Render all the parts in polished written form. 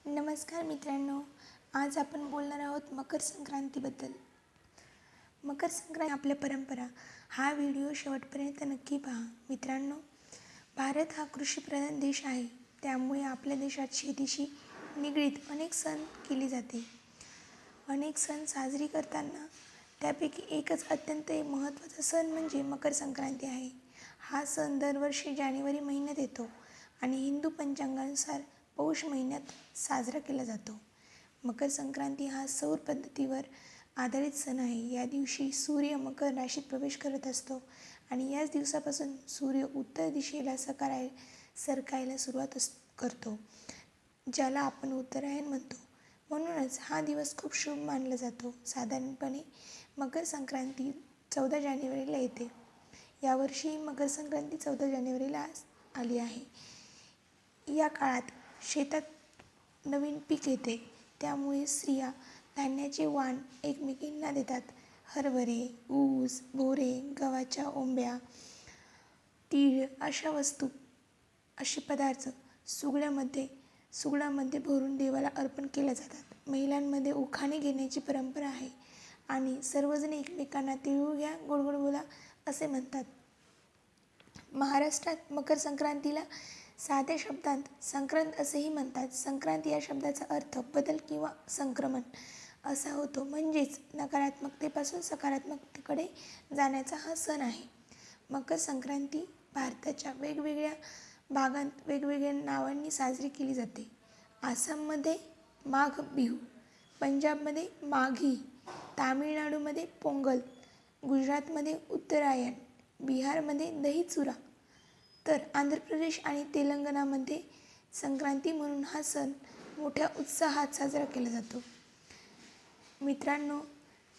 नमस्कार मित्रांनो, आज आपण बोलणार आहोत मकर संक्रांतीबद्दल. मकर संक्रांत आपल्या परंपरा हा व्हिडिओ शेवटपर्यंत नक्की पहा. मित्रांनो, भारत हा कृषीप्रधान देश आहे. त्यामुळे आपल्या देशात शेतीशी निगडीत अनेक सण केले जाते. अनेक सण साजरी करताना त्यापैकी एकच अत्यंत महत्त्वाचा सण म्हणजे मकर संक्रांती आहे. हा सण दरवर्षी जानेवारी महिन्यात येतो आणि हिंदू पंचांगानुसार पौष महिन्यात साजरा केला जातो. मकर संक्रांती हा सौर पद्धतीवर आधारित सण आहे. या दिवशी सूर्य मकर राशीत प्रवेश करत असतो आणि याच दिवसापासून सूर्य उत्तर दिशेला सरकायला सुरुवात करतो, ज्याला आपण उत्तरायण म्हणतो. म्हणूनच हा दिवस खूप शुभ मानला जातो. साधारणपणे मकर संक्रांती 14 जानेवारीला येते. यावर्षी मकर संक्रांती 14 जानेवारीला आली आहे. या काळात शेतात नवीन पीक येते, त्यामुळे स्त्रिया धान्याचे वाण एकमेकींना देतात. हरभरे, ऊस, बोरे, गव्हाच्या ओंब्या, तीळ असे पदार्थ सुगडामध्ये भरून देवाला अर्पण केले जातात. महिलांमध्ये उखाणे घेण्याची परंपरा आहे आणि सर्वजण एकमेकांना तिळगुळ घ्या, गोड गोड बोला असे म्हणतात. महाराष्ट्रात मकर संक्रांतीला साध्या शब्दांत संक्रांत असेही म्हणतात. संक्रांत या शब्दाचा अर्थ बदल किंवा संक्रमण असा होतो. म्हणजेच नकारात्मकतेपासून सकारात्मकतेकडे जाण्याचा हा सण आहे. मकर संक्रांती भारताच्या वेगवेगळ्या भागांत वेगवेगळ्या नावांनी साजरी केली जाते. आसाममध्ये माघ बिहू, पंजाबमध्ये माघी, तामिळनाडूमध्ये पोंगल, गुजरातमध्ये उत्तरायण, बिहारमध्ये दही चुरा, तर आंध्र प्रदेश आणि तेलंगणामध्ये संक्रांती म्हणून हा सण मोठ्या उत्साहात साजरा केला जातो. मित्रांनो,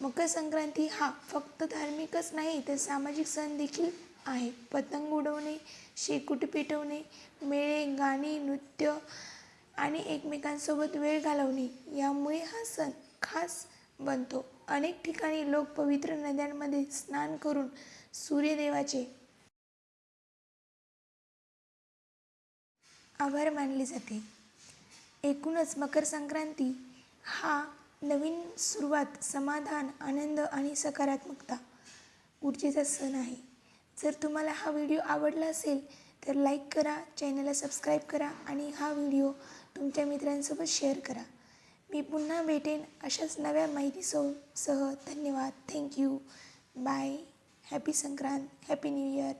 मकर संक्रांती हा फक्त धार्मिकच नाही तर सामाजिक सण देखील आहे. पतंग उडवणे, शेकोटी पेटवणे, मेळे, गाणी, नृत्य आणि एकमेकांसोबत वेळ घालवणे यामुळे हा सण खास बनतो. अनेक ठिकाणी लोक पवित्र नद्यांमध्ये स्नान करून सूर्यदेवाचे आभार मानले जाते. एकूणच मकर संक्रांती हा नवीन सुरुवात, समाधान, आनंद आणि सकारात्मकता ऊर्जेचा सण आहे. जर तुम्हाला हा व्हिडिओ आवडला असेल तर लाईक करा, चॅनलला सबस्क्राईब करा आणि हा व्हिडिओ तुमच्या मित्रांसोबत शेअर करा. मी पुन्हा भेटेन अशाच नव्या माहितीसह. धन्यवाद. Thank you. Bye. Happy Sankrant. Happy new year.